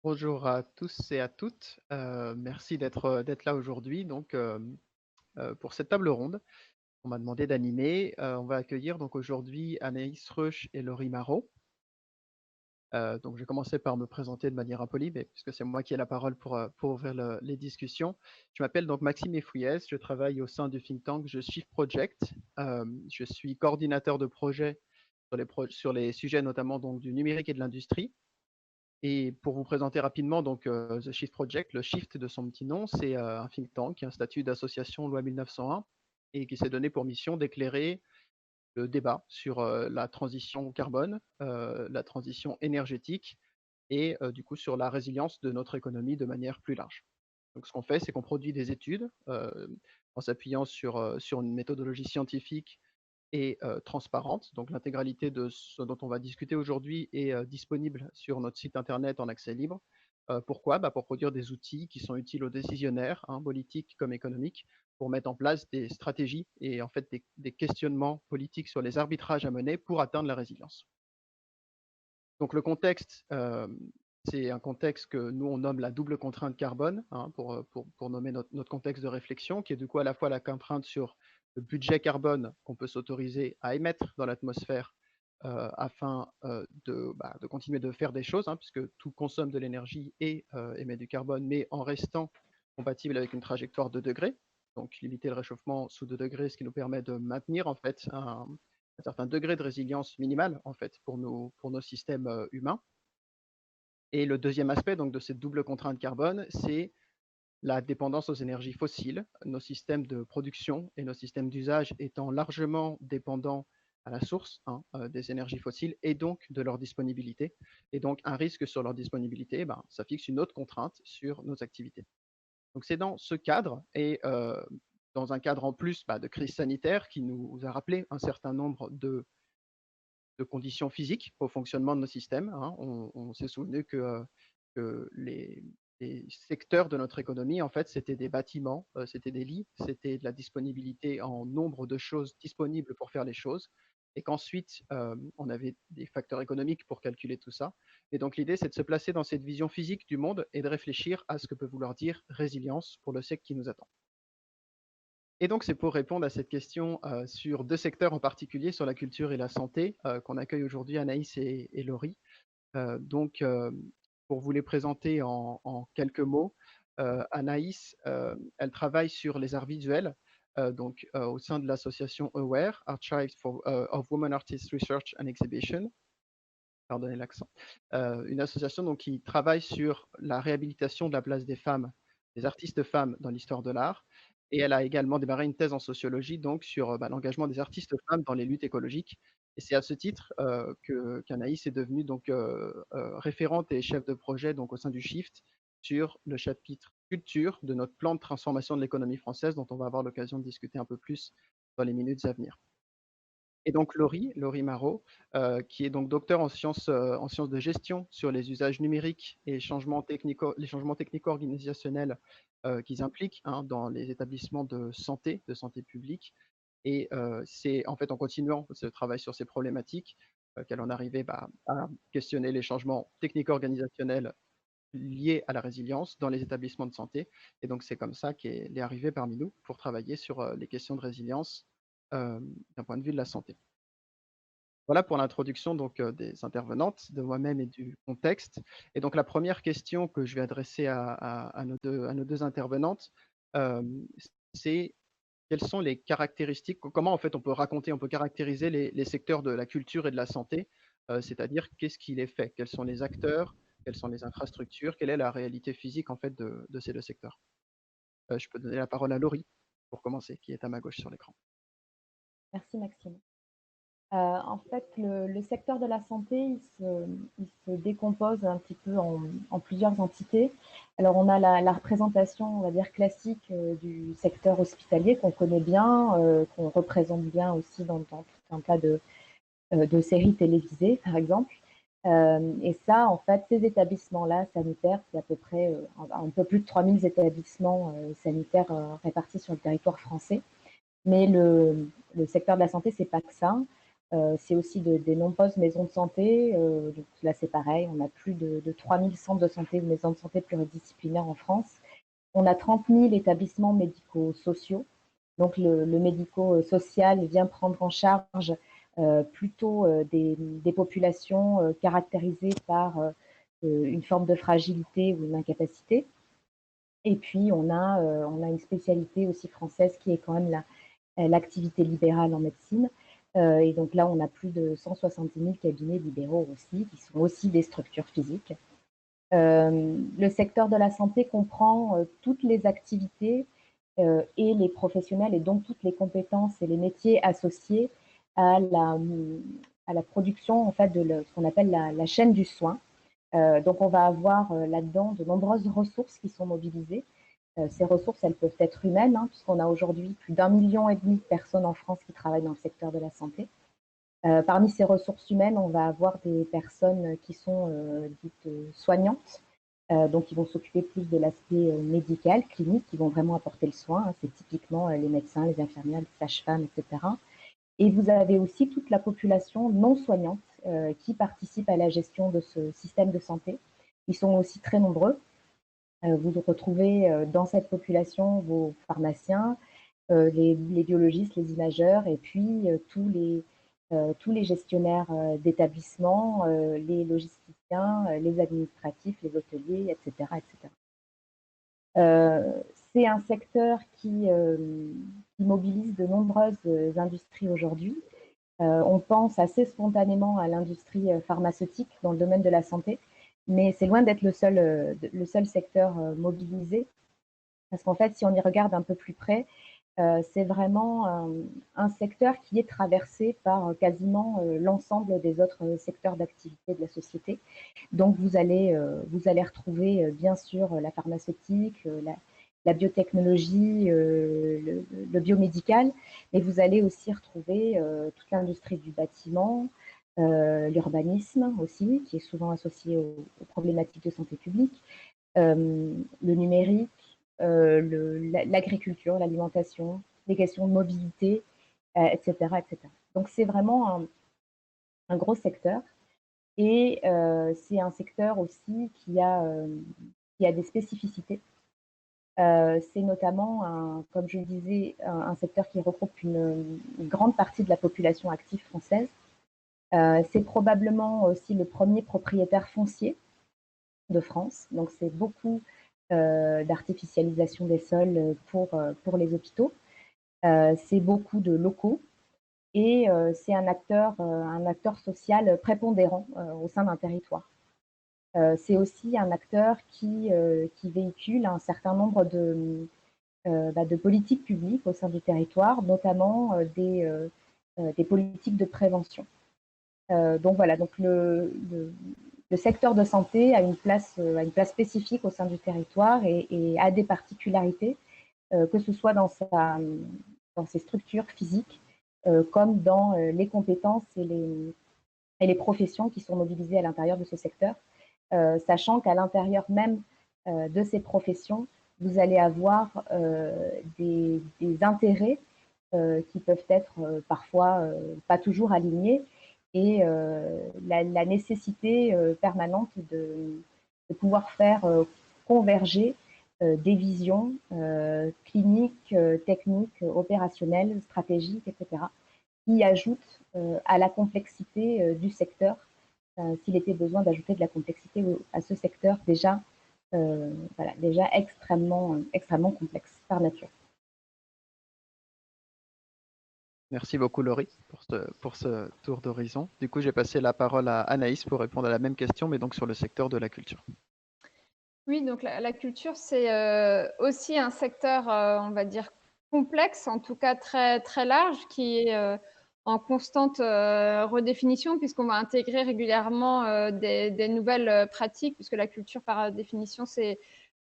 Bonjour à tous et à toutes. Merci d'être là aujourd'hui pour cette table ronde. On m'a demandé d'animer. On va accueillir donc aujourd'hui Anaïs Reusch et Laurie Marot. Donc je vais commencer par me présenter de manière impolie, mais puisque c'est moi qui ai la parole pour ouvrir les discussions. Je m'appelle donc Maxime Efouiès, je travaille au sein du think tank The Shift Project. Je suis coordinateur de projet sur les sujets notamment donc du numérique et de l'industrie. Et pour vous présenter rapidement, The Shift Project, le Shift de son petit nom, c'est un think tank, un statut d'association loi 1901, et qui s'est donné pour mission d'éclairer le débat sur la transition carbone, la transition énergétique, et du coup sur la résilience de notre économie de manière plus large. Donc ce qu'on fait, c'est qu'on produit des études en s'appuyant sur une méthodologie scientifique et transparente. Donc l'intégralité de ce dont on va discuter aujourd'hui est disponible sur notre site internet en accès libre. Pourquoi? Pour produire des outils qui sont utiles aux décisionnaires, hein, politiques comme économiques, pour mettre en place des stratégies et en fait des questionnements politiques sur les arbitrages à mener pour atteindre la résilience. Donc le contexte, c'est un contexte que nous on nomme la double contrainte carbone, hein, pour nommer notre contexte de réflexion, qui est du coup à la fois la contrainte sur le budget carbone qu'on peut s'autoriser à émettre dans l'atmosphère afin de continuer de faire des choses, hein, puisque tout consomme de l'énergie et émet du carbone, mais en restant compatible avec une trajectoire de degrés, donc limiter le réchauffement sous 2 degrés, ce qui nous permet de maintenir en fait un certain degré de résilience minimale en fait pour nos systèmes humains. Et le deuxième aspect donc de cette double contrainte carbone, c'est la dépendance aux énergies fossiles, nos systèmes de production et nos systèmes d'usage étant largement dépendants à la source, hein, des énergies fossiles et donc de leur disponibilité. Et donc un risque sur leur disponibilité, ça fixe une autre contrainte sur nos activités. Donc c'est dans ce cadre et dans un cadre en plus de crise sanitaire qui nous a rappelé un certain nombre de conditions physiques au fonctionnement de nos systèmes, hein. On s'est souvenu que les secteurs de notre économie, en fait, c'était des bâtiments, c'était des lits, c'était de la disponibilité en nombre de choses disponibles pour faire les choses, et qu'ensuite, on avait des facteurs économiques pour calculer tout ça. Et donc l'idée, c'est de se placer dans cette vision physique du monde et de réfléchir à ce que peut vouloir dire résilience pour le siècle qui nous attend. Et donc, c'est pour répondre à cette question sur deux secteurs en particulier, sur la culture et la santé, qu'on accueille aujourd'hui Anaïs et Laurie. Donc, pour vous les présenter en quelques mots, Anaïs, elle travaille sur les arts visuels, au sein de l'association AWARE, Archives of Women Artists Research and Exhibition, pardonnez l'accent, une association donc, qui travaille sur la réhabilitation de la place des femmes, des artistes femmes dans l'histoire de l'art. Et elle a également démarré une thèse en sociologie donc sur l'engagement des artistes femmes dans les luttes écologiques. Et c'est à ce titre qu'Anaïs est devenue donc référente et chef de projet donc au sein du Shift sur le chapitre culture de notre plan de transformation de l'économie française, dont on va avoir l'occasion de discuter un peu plus dans les minutes à venir. Et donc Laurie Marot, qui est donc docteur en sciences de gestion sur les usages numériques et les changements technico-organisationnels qu'ils impliquent, hein, dans les établissements de santé publique. Et c'est en fait en continuant ce travail sur ces problématiques qu'elle en arrivait à questionner les changements technico-organisationnels liés à la résilience dans les établissements de santé. Et donc c'est comme ça qu'elle est arrivée parmi nous pour travailler sur les questions de résilience d'un point de vue de la santé. Voilà pour l'introduction des intervenantes, de moi-même et du contexte. Et donc la première question que je vais adresser à nos deux intervenantes, c'est quelles sont les caractéristiques, comment en fait on peut raconter, on peut caractériser les secteurs de la culture et de la santé, c'est-à-dire qu'est-ce qui les fait, quels sont les acteurs, quelles sont les infrastructures, quelle est la réalité physique en fait de ces deux secteurs. Je peux donner la parole à Laurie pour commencer, qui est à ma gauche sur l'écran. Merci Maxime. En fait, le secteur de la santé, il se décompose un petit peu en plusieurs entités. Alors, on a la représentation, on va dire, classique du secteur hospitalier qu'on connaît bien, qu'on représente bien aussi dans tout un tas de séries télévisées, par exemple. Et ça, en fait, ces établissements-là sanitaires, c'est à peu près un peu plus de 3000 établissements sanitaires répartis sur le territoire français. Mais le secteur de la santé, c'est pas que ça. C'est aussi des nombreuses maisons de santé. Donc là, c'est pareil, on a plus de 3000 centres de santé ou maisons de santé pluridisciplinaires en France. On a 30 000 établissements médico-sociaux. Donc le médico-social vient prendre en charge plutôt des populations caractérisées par une forme de fragilité ou une incapacité. Et puis on a une spécialité aussi française qui est quand même l'activité libérale en médecine. Et donc là, on a plus de 170 000 cabinets libéraux aussi, qui sont aussi des structures physiques. Le secteur de la santé comprend toutes les activités et les professionnels et donc toutes les compétences et les métiers associés à la production en fait, de ce qu'on appelle la chaîne du soin. Donc on va avoir là-dedans de nombreuses ressources qui sont mobilisées. Ces ressources, elles peuvent être humaines, hein, puisqu'on a aujourd'hui plus d'1,5 million de personnes en France qui travaillent dans le secteur de la santé. Parmi ces ressources humaines, on va avoir des personnes qui sont dites soignantes, donc qui vont s'occuper plus de l'aspect médical, clinique, qui vont vraiment apporter le soin. Hein. C'est typiquement les médecins, les infirmières, les sages-femmes, etc. Et vous avez aussi toute la population non soignante qui participe à la gestion de ce système de santé. Ils sont aussi très nombreux. Vous retrouvez dans cette population vos pharmaciens, les biologistes, les imageurs, et puis tous les gestionnaires d'établissements, les logisticiens, les administratifs, les hôteliers, etc. etc. C'est un secteur qui mobilise de nombreuses industries aujourd'hui. On pense assez spontanément à l'industrie pharmaceutique dans le domaine de la santé, mais c'est loin d'être le seul secteur mobilisé. Parce qu'en fait, si on y regarde un peu plus près, c'est vraiment un secteur qui est traversé par quasiment l'ensemble des autres secteurs d'activité de la société. Donc vous allez retrouver bien sûr la pharmaceutique, la biotechnologie, le biomédical, mais vous allez aussi retrouver toute l'industrie du bâtiment, l'urbanisme aussi, qui est souvent associé aux problématiques de santé publique, le numérique, l'agriculture, l'alimentation, les questions de mobilité, etc., etc. Donc c'est vraiment un gros secteur. Et c'est un secteur aussi qui a des spécificités. C'est notamment, comme je le disais, un secteur qui regroupe une grande partie de la population active française. C'est probablement aussi le premier propriétaire foncier de France. Donc c'est beaucoup d'artificialisation des sols pour les hôpitaux. C'est beaucoup de locaux. Et c'est un acteur social prépondérant au sein d'un territoire. C'est aussi un acteur qui véhicule un certain nombre de politiques publiques au sein du territoire, notamment des politiques de prévention. Donc voilà, donc le secteur de santé a une place spécifique au sein du territoire et a des particularités, que ce soit dans ses structures physiques, comme dans les compétences et les professions qui sont mobilisées à l'intérieur de ce secteur, sachant qu'à l'intérieur même de ces professions, vous allez avoir des intérêts qui peuvent être parfois pas toujours alignés, et la nécessité permanente de pouvoir faire converger des visions cliniques, techniques, opérationnelles, stratégiques, etc., qui ajoutent à la complexité du secteur, s'il était besoin d'ajouter de la complexité à ce secteur déjà, voilà, déjà extrêmement complexe par nature. Merci beaucoup Laurie pour ce tour d'horizon. Du coup, j'ai passé la parole à Anaïs pour répondre à la même question, mais donc sur le secteur de la culture. Oui, donc la culture, c'est aussi un secteur, on va dire, complexe, en tout cas très, très large, qui est en constante redéfinition, puisqu'on va intégrer régulièrement des nouvelles pratiques, puisque la culture, par définition, c'est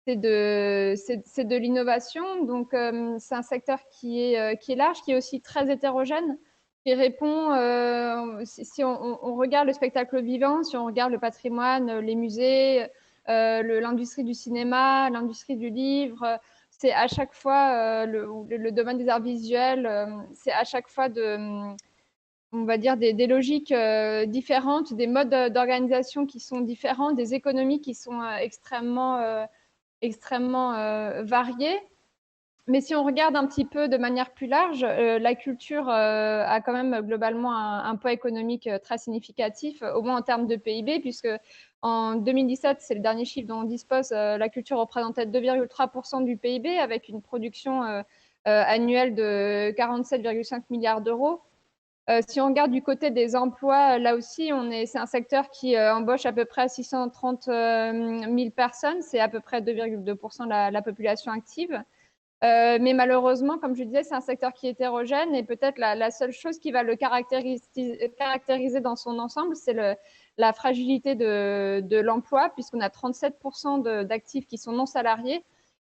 de l'innovation. Donc, c'est un secteur qui est large, qui est aussi très hétérogène, qui répond, si on regarde le spectacle vivant, si on regarde le patrimoine, les musées, l'industrie du cinéma, l'industrie du livre, c'est à chaque fois le domaine des arts visuels, c'est à chaque fois on va dire, des logiques différentes, des modes d'organisation qui sont différents, des économies qui sont extrêmement variées. Mais si on regarde un petit peu de manière plus large, la culture a quand même globalement un poids économique très significatif, au moins en termes de PIB, puisque en 2017, c'est le dernier chiffre dont on dispose, la culture représentait 2,3% du PIB, avec une production annuelle de 47,5 milliards d'euros. Si on regarde du côté des emplois, là aussi, c'est un secteur qui embauche à peu près 630 000 personnes, c'est à peu près 2,2% de la population active. Mais malheureusement, comme je disais, c'est un secteur qui est hétérogène et peut-être la seule chose qui va le caractériser dans son ensemble, c'est la fragilité de l'emploi, puisqu'on a 37% d'actifs qui sont non salariés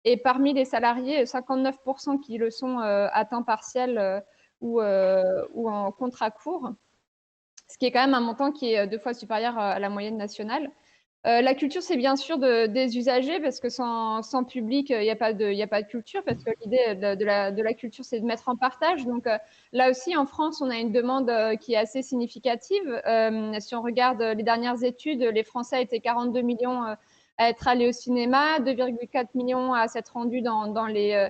et parmi les salariés, 59% qui le sont à temps partiel ou en contrat court, ce qui est quand même un montant qui est 2 fois supérieur à la moyenne nationale. La culture, c'est bien sûr des usagers, parce que sans public, il n'y a pas de culture, parce que l'idée de la culture, c'est de mettre en partage. Donc là aussi, en France, on a une demande qui est assez significative. Si on regarde les dernières études, les Français étaient 42 millions à être allés au cinéma, 2,4 millions à s'être rendus dans les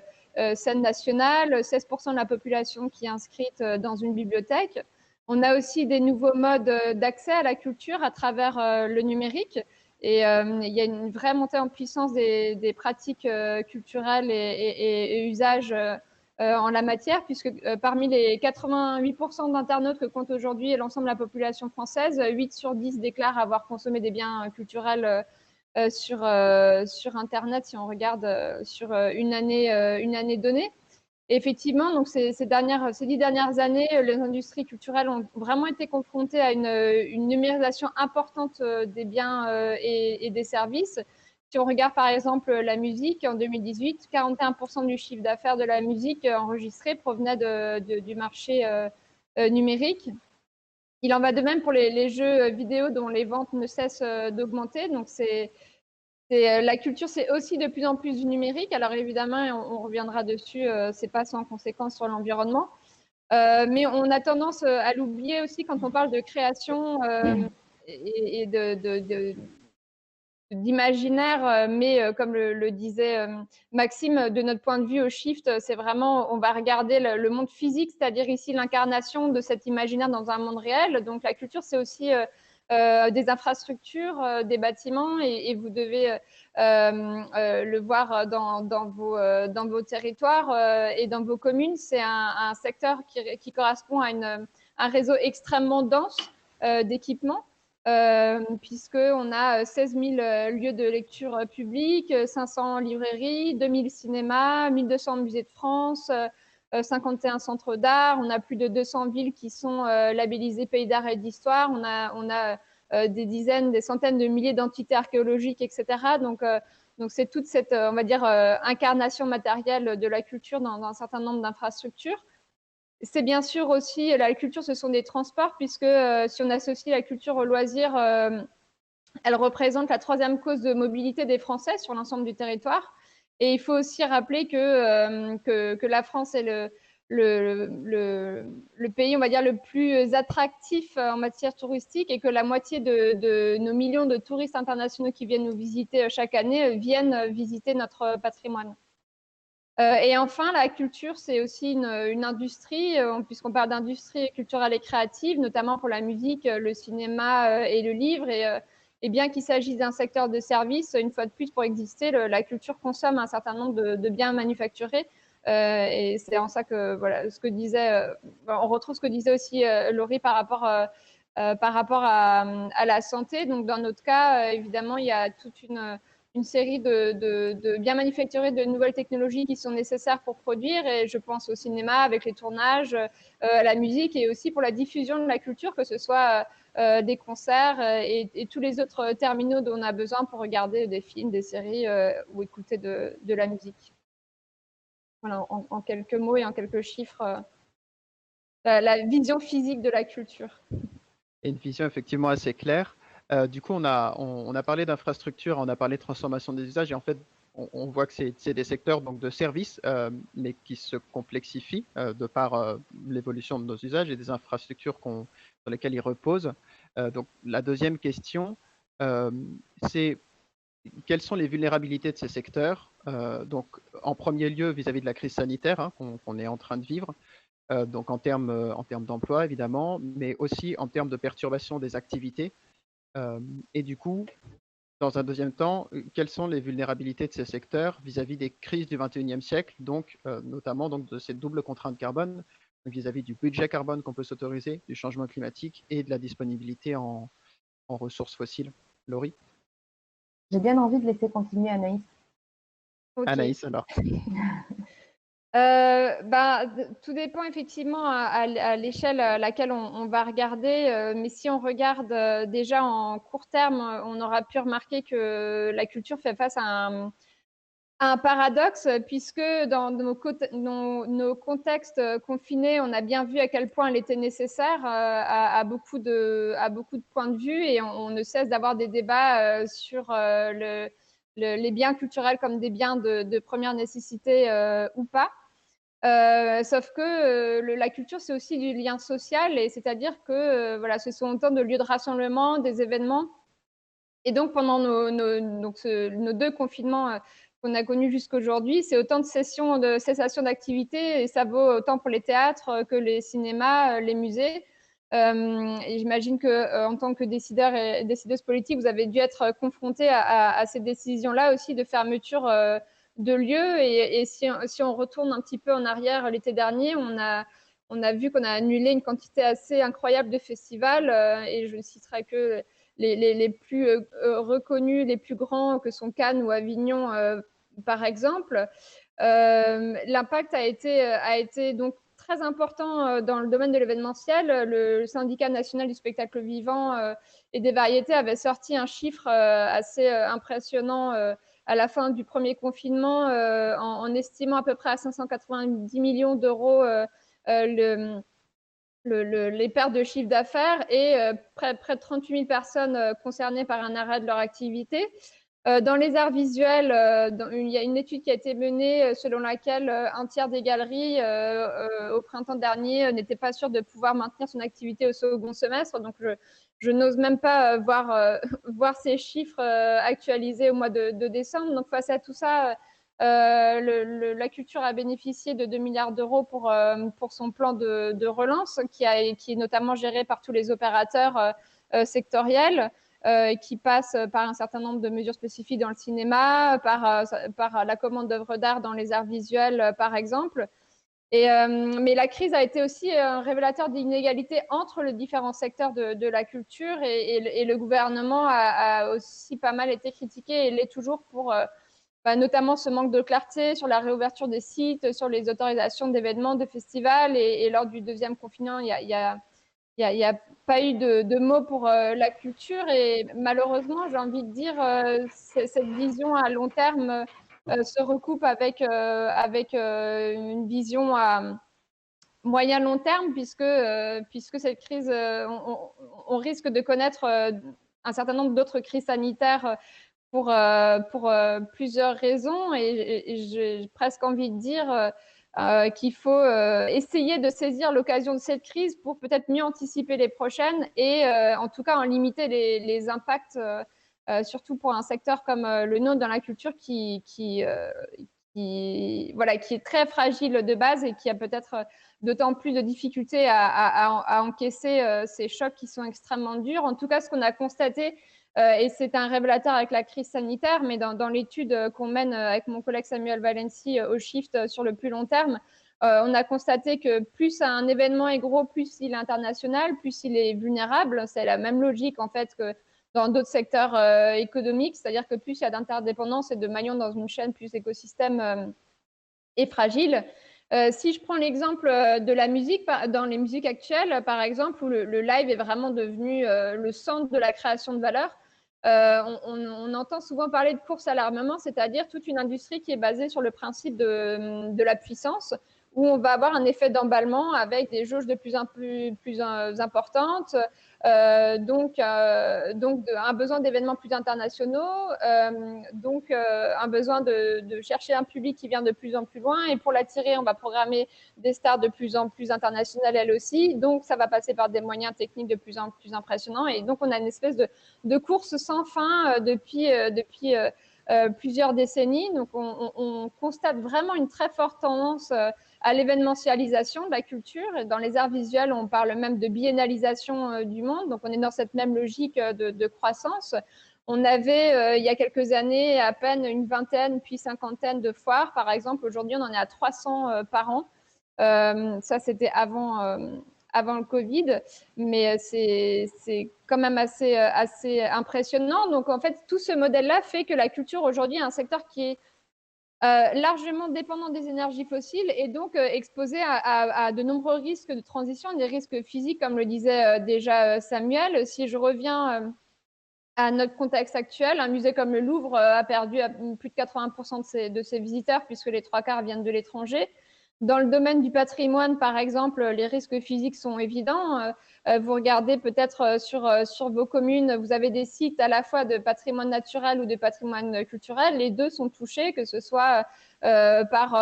scènes nationales, 16% de la population qui est inscrite dans une bibliothèque. On a aussi des nouveaux modes d'accès à la culture à travers le numérique. Et il y a une vraie montée en puissance des pratiques culturelles et usages en la matière, puisque parmi les 88% d'internautes que compte aujourd'hui l'ensemble de la population française, 8 sur 10 déclarent avoir consommé des biens culturels sur Internet, si on regarde sur une année donnée. Et effectivement, donc ces 10 dernières années, les industries culturelles ont vraiment été confrontées à une numérisation importante des biens et des services. Si on regarde par exemple la musique, en 2018, 41% du chiffre d'affaires de la musique enregistré provenait du marché numérique. Il en va de même pour les jeux vidéo dont les ventes ne cessent d'augmenter. Donc la culture, c'est aussi de plus en plus du numérique. Alors évidemment, on reviendra dessus, c'est pas sans conséquence sur l'environnement. Mais on a tendance à l'oublier aussi quand on parle de création et d'imaginaire. Mais comme le disait Maxime, de notre point de vue au Shift, c'est vraiment, on va regarder le monde physique, c'est-à-dire ici l'incarnation de cet imaginaire dans un monde réel. Donc la culture, c'est aussi des infrastructures, des bâtiments, et vous devez le voir dans vos territoires et dans vos communes. C'est un secteur qui correspond à un réseau extrêmement dense d'équipements, puisqu'on a 16 000 lieux de lecture publics, 500 librairies, 2000 cinémas, 1200 musées de France, 51 centres d'art. On a plus de 200 villes qui sont labellisées pays d'art et d'histoire. On a des dizaines, des centaines de milliers d'entités archéologiques, etc. Donc c'est toute cette, on va dire, incarnation matérielle de la culture dans un certain nombre d'infrastructures. C'est bien sûr aussi, la culture, ce sont des transports, puisque si on associe la culture au loisir, elle représente la 3e cause de mobilité des Français sur l'ensemble du territoire. Et il faut aussi rappeler que la France est le pays, on va dire, le plus attractif en matière touristique, et que la moitié de nos millions de touristes internationaux qui viennent nous visiter chaque année viennent visiter notre patrimoine. Et enfin, la culture, c'est aussi une industrie, puisqu'on parle d'industrie culturelle et créative, notamment pour la musique, le cinéma et le livre. Et bien qu'il s'agisse d'un secteur de service, une fois de plus, pour exister, la culture consomme un certain nombre de biens manufacturés. Et c'est en ça que, voilà, ce que disait, on retrouve ce que disait aussi Laurie par rapport à la santé. Donc, dans notre cas, évidemment, il y a toute une série de biens manufacturés, de nouvelles technologies qui sont nécessaires pour produire. Et je pense au cinéma avec les tournages, à la musique, et aussi pour la diffusion de la culture, que ce soit des concerts et tous les autres terminaux dont on a besoin pour regarder des films, des séries ou écouter de la musique. Voilà, en quelques mots et en quelques chiffres, la vision physique de la culture. Et une vision effectivement assez claire. Du coup, on a parlé d'infrastructure, on a parlé de transformation des usages, et en fait, on voit que c'est des secteurs donc, de services, mais qui se complexifient de par l'évolution de nos usages et des infrastructures sur lesquelles ils reposent. Donc la deuxième question, c'est quelles sont les vulnérabilités de ces secteurs? Donc en premier lieu vis-à-vis de la crise sanitaire qu'on est en train de vivre, donc en termes d'emploi évidemment, mais aussi en termes de perturbation des activités. Et du coup, dans un deuxième temps, quelles sont les vulnérabilités de ces secteurs vis-à-vis des crises du 21e siècle, donc notamment donc, de cette double contrainte carbone, vis-à-vis du budget carbone qu'on peut s'autoriser, du changement climatique et de la disponibilité en ressources fossiles. Laurie? J'ai bien envie de laisser continuer Anaïs. Ok. Anaïs, alors. Tout dépend effectivement à l'échelle à laquelle on va regarder, mais si on regarde déjà en court terme, on aura pu remarquer que la culture fait face à un paradoxe, puisque dans nos contextes confinés, on a bien vu à quel point elle était nécessaire à beaucoup de points de vue, et on ne cesse d'avoir des débats sur les biens culturels comme des biens de première nécessité ou pas. Sauf que la culture, c'est aussi du lien social, et c'est-à-dire que voilà, ce sont autant de lieux de rassemblement, des événements. Et donc, pendant nos deux confinements qu'on a connus jusqu'aujourd'hui, c'est autant de cessation d'activité, et ça vaut autant pour les théâtres que les cinémas, les musées. Et j'imagine que en tant que décideurs et décideuses politiques, vous avez dû être confrontés à ces décisions-là aussi de fermeture de lieux. Et si on retourne un petit peu en arrière l'été dernier, on a vu qu'on a annulé une quantité assez incroyable de festivals, et je ne citerai que les plus reconnus, les plus grands, que sont Cannes ou Avignon, par exemple. L'impact a été donc très important dans le domaine de l'événementiel. Le syndicat national du spectacle vivant et des variétés avait sorti un chiffre assez impressionnant à la fin du premier confinement, en estimant à peu près à 590 millions d'euros les pertes de chiffre d'affaires, et près de 38 000 personnes concernées par un arrêt de leur activité. Dans les arts visuels, il y a une étude qui a été menée selon laquelle un tiers des galeries au printemps dernier n'étaient pas sûrs de pouvoir maintenir son activité au second semestre. Donc, je n'ose même pas voir ces chiffres actualisés au mois de décembre. Donc, face à tout ça, la culture a bénéficié de 2 milliards d'euros pour son plan de relance, qui est notamment géré par tous les opérateurs sectoriels. Qui passe par un certain nombre de mesures spécifiques dans le cinéma, par la commande d'œuvres d'art dans les arts visuels, par exemple. Mais la crise a été aussi un révélateur d'inégalités entre les différents secteurs de la culture, et le gouvernement a aussi pas mal été critiqué, et l'est toujours, pour notamment ce manque de clarté sur la réouverture des sites, sur les autorisations d'événements, de festivals. Et lors du deuxième confinement, il n'y a pas eu de mots pour la culture, et malheureusement, j'ai envie de dire, cette vision à long terme se recoupe avec une vision à moyen-long terme, puisque cette crise, on risque de connaître un certain nombre d'autres crises sanitaires pour plusieurs raisons, et j'ai presque envie de dire qu'il faut essayer de saisir l'occasion de cette crise pour peut-être mieux anticiper les prochaines, et en tout cas en limiter les impacts, surtout pour un secteur comme le nôtre dans la culture qui est très fragile de base, et qui a peut-être d'autant plus de difficultés à encaisser ces chocs qui sont extrêmement durs. En tout cas, ce qu'on a constaté, et c'est un révélateur avec la crise sanitaire, mais dans l'étude qu'on mène avec mon collègue Samuel Valency au Shift sur le plus long terme, on a constaté que plus un événement est gros, plus il est international, plus il est vulnérable. C'est la même logique en fait que dans d'autres secteurs économiques, c'est-à-dire que plus il y a d'interdépendance et de maillons dans une chaîne, plus l'écosystème est fragile. Si je prends l'exemple de la musique, dans les musiques actuelles, par exemple, où le live est vraiment devenu le centre de la création de valeur, on entend souvent parler de course à l'armement, c'est-à-dire toute une industrie qui est basée sur le principe de la puissance, où on va avoir un effet d'emballement avec des jauges de plus en plus importantes, donc un besoin d'événements plus internationaux, donc un besoin de chercher un public qui vient de plus en plus loin, et pour l'attirer, on va programmer des stars de plus en plus internationales elles aussi, donc ça va passer par des moyens techniques de plus en plus impressionnants, et donc on a une espèce de course sans fin depuis plusieurs décennies. Donc on constate vraiment une très forte tendance à l'événementialisation de la culture. Et dans les arts visuels, on parle même de biennalisation du monde. Donc on est dans cette même logique de croissance. On avait, il y a quelques années, à peine une vingtaine, puis cinquantaine de foires, par exemple. Aujourd'hui, on en est à 300 par an. Ça, c'était avant le Covid, mais c'est quand même assez impressionnant. Donc, en fait, tout ce modèle-là fait que la culture, aujourd'hui, est un secteur qui est largement dépendant des énergies fossiles et donc exposé à de nombreux risques de transition, des risques physiques, comme le disait déjà Samuel. Si je reviens à notre contexte actuel, un musée comme le Louvre a perdu plus de 80% de ses visiteurs, puisque les 3/4 viennent de l'étranger. Dans le domaine du patrimoine, par exemple, les risques physiques sont évidents. Vous regardez peut-être sur vos communes, vous avez des sites à la fois de patrimoine naturel ou de patrimoine culturel. Les deux sont touchés, que ce soit par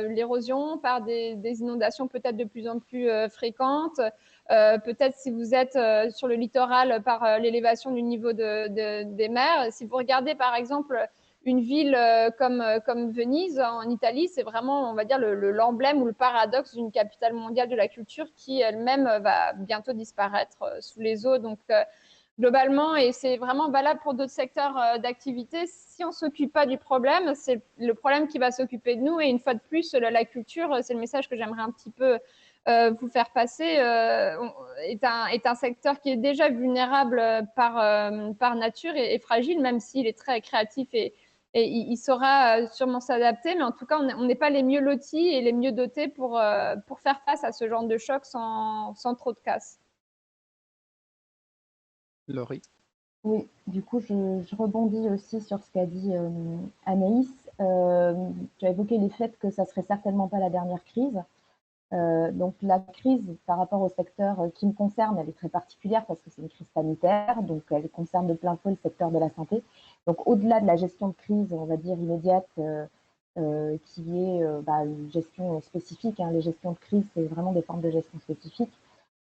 l'érosion, par des inondations peut-être de plus en plus fréquentes, peut-être si vous êtes sur le littoral par l'élévation du niveau des mers. Si vous regardez par exemple une ville comme Venise en Italie, c'est vraiment, on va dire, l'emblème ou le paradoxe d'une capitale mondiale de la culture qui elle-même va bientôt disparaître sous les eaux. Donc globalement, et c'est vraiment valable pour d'autres secteurs d'activité, si on ne s'occupe pas du problème, c'est le problème qui va s'occuper de nous. Et une fois de plus, la culture, c'est le message que j'aimerais un petit peu vous faire passer, est un secteur qui est déjà vulnérable par nature et fragile, même s'il est très créatif et il saura sûrement s'adapter. Mais en tout cas, on n'est pas les mieux lotis et les mieux dotés pour faire face à ce genre de choc sans trop de casse. Laurie. Oui, du coup, je rebondis aussi sur ce qu'a dit Anaïs. Tu as évoqué les faits que ça serait certainement pas la dernière crise. Donc la crise par rapport au secteur qui me concerne, elle est très particulière parce que c'est une crise sanitaire, donc elle concerne de plein fouet le secteur de la santé. Donc au-delà de la gestion de crise, on va dire immédiate, qui est une gestion spécifique, hein, les gestions de crise, c'est vraiment des formes de gestion spécifiques.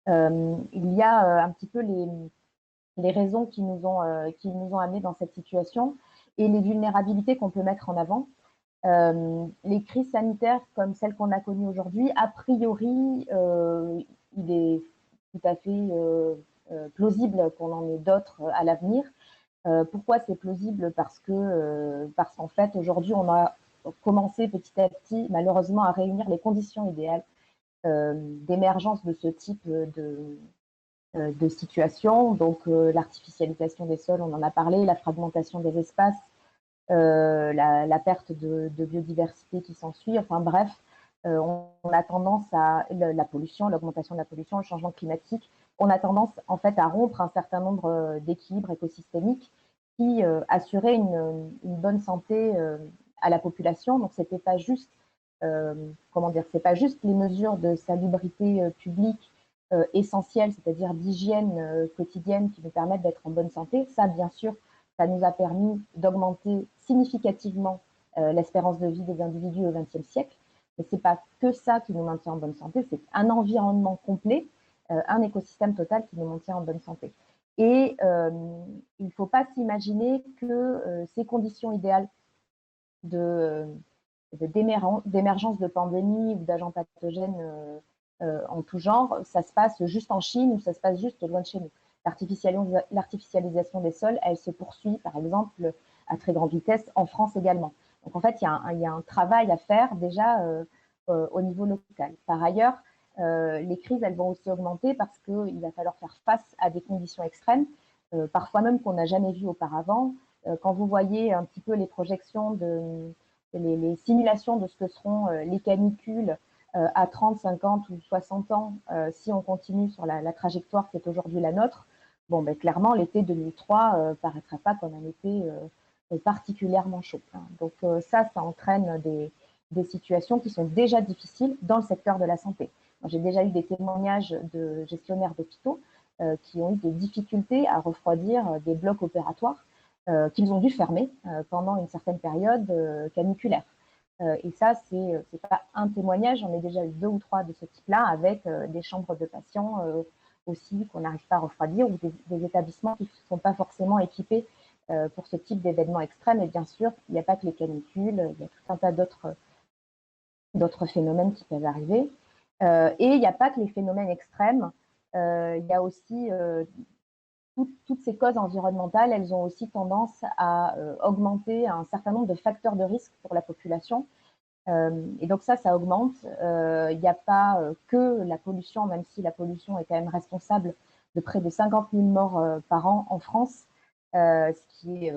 Il y a un petit peu les raisons qui nous ont amenés dans cette situation et les vulnérabilités qu'on peut mettre en avant. Les crises sanitaires comme celle qu'on a connue aujourd'hui, a priori, il est tout à fait plausible qu'on en ait d'autres à l'avenir. Pourquoi c'est plausible? Parce qu'en fait, aujourd'hui, on a commencé petit à petit, malheureusement, à réunir les conditions idéales d'émergence de ce type de situation. Donc, l'artificialisation des sols, on en a parlé, la fragmentation des espaces, la perte de biodiversité qui s'ensuit. Enfin bref, on a tendance à la pollution, l'augmentation de la pollution, le changement climatique. On a tendance en fait à rompre un certain nombre d'équilibres écosystémiques qui assuraient une bonne santé à la population. Donc c'était pas juste, c'est pas juste les mesures de salubrité publique essentielles, c'est-à-dire d'hygiène quotidienne qui nous permettent d'être en bonne santé. Ça, bien sûr, ça nous a permis d'augmenter significativement l'espérance de vie des individus au XXe siècle. Mais ce n'est pas que ça qui nous maintient en bonne santé, c'est un environnement complet, un écosystème total qui nous maintient en bonne santé. Et il ne faut pas s'imaginer que ces conditions idéales d'émergence de pandémies ou d'agents pathogènes en tout genre, ça se passe juste en Chine ou ça se passe juste loin de chez nous. L'artificialisation des sols, elle se poursuit, par exemple, à très grande vitesse en France également. Donc, en fait, il y a un travail à faire déjà au niveau local. Par ailleurs, les crises, elles vont aussi augmenter parce qu'il va falloir faire face à des conditions extrêmes, parfois même qu'on n'a jamais vues auparavant. Quand vous voyez un petit peu les projections, les simulations de ce que seront les canicules à 30, 50 ou 60 ans, si on continue sur la trajectoire qui est aujourd'hui la nôtre, bon, ben, clairement, l'été 2003 ne paraîtra pas comme un été particulièrement chaud. Hein. Donc ça entraîne des situations qui sont déjà difficiles dans le secteur de la santé. J'ai déjà eu des témoignages de gestionnaires d'hôpitaux qui ont eu des difficultés à refroidir des blocs opératoires qu'ils ont dû fermer pendant une certaine période caniculaire. Et ça, c'est pas un témoignage, j'en ai déjà eu 2 ou 3 de ce type-là, avec des chambres de patients aussi qu'on n'arrive pas à refroidir, ou des établissements qui ne sont pas forcément équipés pour ce type d'événements extrêmes. Et bien sûr, il n'y a pas que les canicules, il y a tout un tas d'autres phénomènes qui peuvent arriver. Et il n'y a pas que les phénomènes extrêmes, il y a aussi toutes ces causes environnementales, elles ont aussi tendance à augmenter un certain nombre de facteurs de risque pour la population. Et donc ça augmente. Il n'y a pas que la pollution, même si la pollution est quand même responsable de près de 50 000 morts par an en France, ce qui est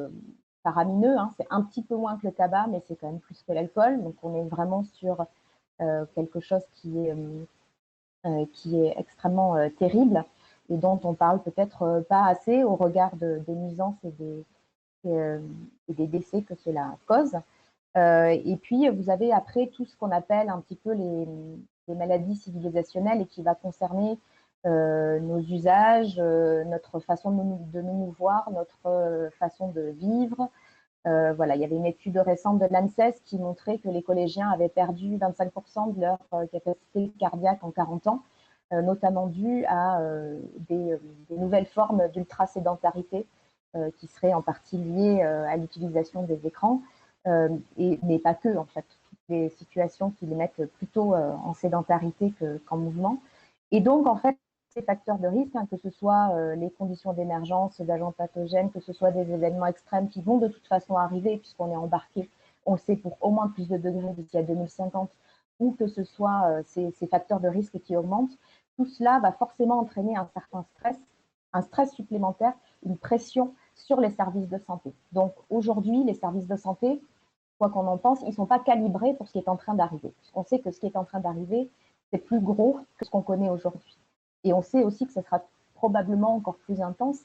faramineux, hein. C'est un petit peu moins que le tabac, mais c'est quand même plus que l'alcool. Donc on est vraiment sur quelque chose qui est extrêmement terrible et dont on parle peut-être pas assez au regard des nuisances et des décès que cela cause. Et puis, vous avez après tout ce qu'on appelle un petit peu les maladies civilisationnelles et qui va concerner nos usages, notre façon de nous mouvoir, notre façon de vivre. Voilà, il y avait une étude récente de l'ANSES qui montrait que les collégiens avaient perdu 25% de leur capacité cardiaque en 40 ans, notamment dû à des nouvelles formes d'ultra-sédentarité qui seraient en partie liées à l'utilisation des écrans. Mais pas que, en fait, toutes les situations qui les mettent plutôt en sédentarité qu'en mouvement. Et donc, en fait, ces facteurs de risque, hein, que ce soit les conditions d'émergence d'agents pathogènes, que ce soit des événements extrêmes qui vont de toute façon arriver, puisqu'on est embarqué, on le sait, pour au moins plus de degrés d'ici à 2050, ou que ce soit ces facteurs de risque qui augmentent, tout cela va forcément entraîner un stress supplémentaire, une pression sur les services de santé. Donc aujourd'hui, les services de santé, quoi qu'on en pense, ils ne sont pas calibrés pour ce qui est en train d'arriver. On sait que ce qui est en train d'arriver, c'est plus gros que ce qu'on connaît aujourd'hui. Et on sait aussi que ce sera probablement encore plus intense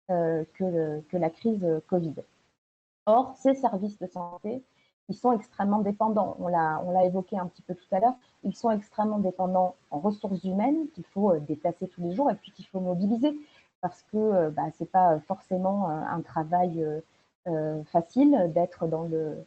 que la crise Covid. Or, ces services de santé, ils sont extrêmement dépendants. On l'a évoqué un petit peu tout à l'heure. Ils sont extrêmement dépendants en ressources humaines qu'il faut déplacer tous les jours et puis qu'il faut mobiliser parce que ce n'est pas forcément un travail facile d'être dans le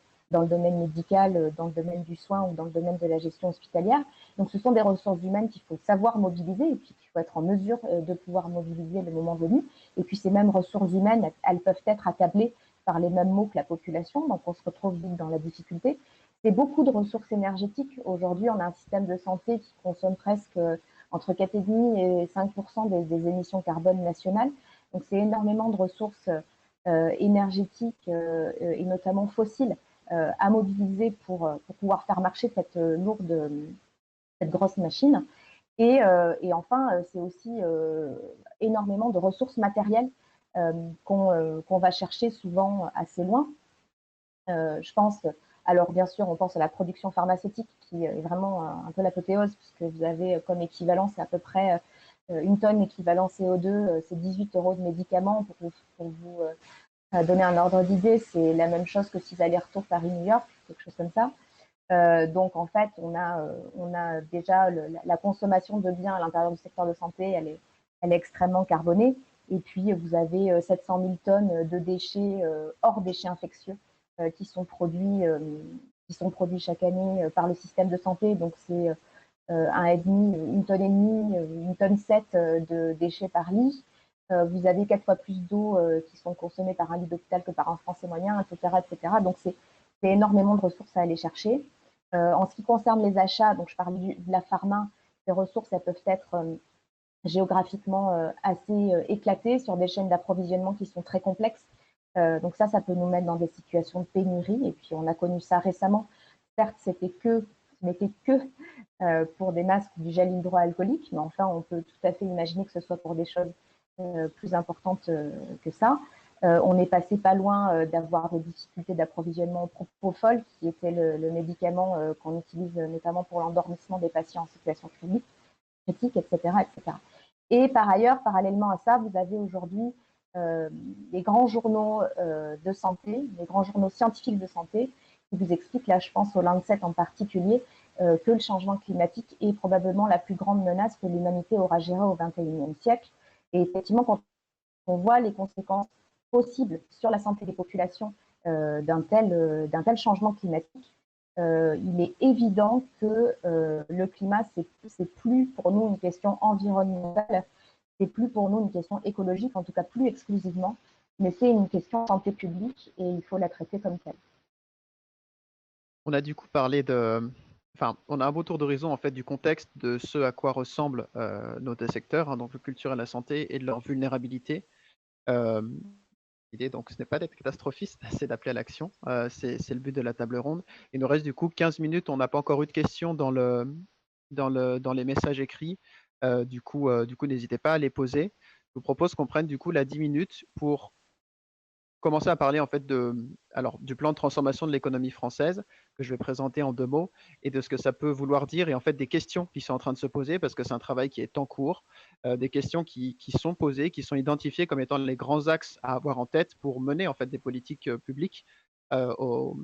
domaine médical, dans le domaine du soin ou dans le domaine de la gestion hospitalière. Donc, ce sont des ressources humaines qu'il faut savoir mobiliser et puis qu'il faut être en mesure de pouvoir mobiliser le moment venu. Et puis, ces mêmes ressources humaines, elles peuvent être accablées par les mêmes mots que la population, donc on se retrouve vite dans la difficulté. C'est beaucoup de ressources énergétiques. Aujourd'hui, on a un système de santé qui consomme presque entre 4,5 et 5% des émissions carbone nationales. Donc, c'est énormément de ressources énergétiques et notamment fossiles à mobiliser pour pouvoir faire marcher cette grosse machine. Et enfin, c'est aussi énormément de ressources matérielles qu'on va chercher souvent assez loin. Je pense, alors bien sûr, on pense à la production pharmaceutique qui est vraiment un peu l'apothéose, puisque vous avez comme équivalent, c'est à peu près une tonne équivalent CO2, c'est 18 € de médicaments. Pour vous donner un ordre d'idée, c'est la même chose que 6 allers-retours Paris-New York, quelque chose comme ça. Donc en fait, on a déjà la consommation de biens à l'intérieur du secteur de santé, elle est extrêmement carbonée. Et puis vous avez 700 000 tonnes de déchets hors déchets infectieux qui sont produits chaque année par le système de santé. Donc c'est une tonne et demie, une tonne 7 de déchets par lit. Vous avez 4 fois plus d'eau qui sont consommées par un lit d'hôpital que par un Français moyen, etc., etc. Donc c'est énormément de ressources à aller chercher. En ce qui concerne les achats, donc je parlais de la pharma, ces ressources, elles peuvent être géographiquement assez éclatées sur des chaînes d'approvisionnement qui sont très complexes. Donc ça peut nous mettre dans des situations de pénurie. Et puis on a connu ça récemment. Certes, ce n'était que pour des masques ou du gel hydroalcoolique, mais enfin, on peut tout à fait imaginer que ce soit pour des choses plus importantes que ça. On est passé pas loin d'avoir des difficultés d'approvisionnement au propofol, qui était le médicament qu'on utilise notamment pour l'endormissement des patients en situation critique, etc., etc. Et par ailleurs, parallèlement à ça, vous avez aujourd'hui les grands journaux de santé, les grands journaux scientifiques de santé, vous explique, là je pense au Lancet en particulier, que le changement climatique est probablement la plus grande menace que l'humanité aura gérée au XXIe siècle. Et effectivement, quand on voit les conséquences possibles sur la santé des populations d'un tel changement climatique, il est évident que le climat, c'est plus pour nous une question environnementale, c'est plus pour nous une question écologique, en tout cas plus exclusivement, mais c'est une question de santé publique et il faut la traiter comme telle. On a du coup parlé de, enfin, on a un beau tour d'horizon en fait du contexte de ce à quoi ressemblent nos deux secteurs, hein, donc le culture et la santé, et de leur vulnérabilité. Euh, L'idée, donc, ce n'est pas d'être catastrophiste, c'est d'appeler à l'action. C'est le but de la table ronde. Il nous reste du coup 15 minutes. On n'a pas encore eu de questions dans les messages écrits. Du coup, n'hésitez pas à les poser. Je vous propose qu'on prenne du coup la 10 minutes pour commencer à parler en fait du plan de transformation de l'économie française que je vais présenter en 2 mots et de ce que ça peut vouloir dire et en fait des questions qui sont en train de se poser parce que c'est un travail qui est en cours, des questions qui sont posées, qui sont identifiées comme étant les grands axes à avoir en tête pour mener en fait des politiques publiques aux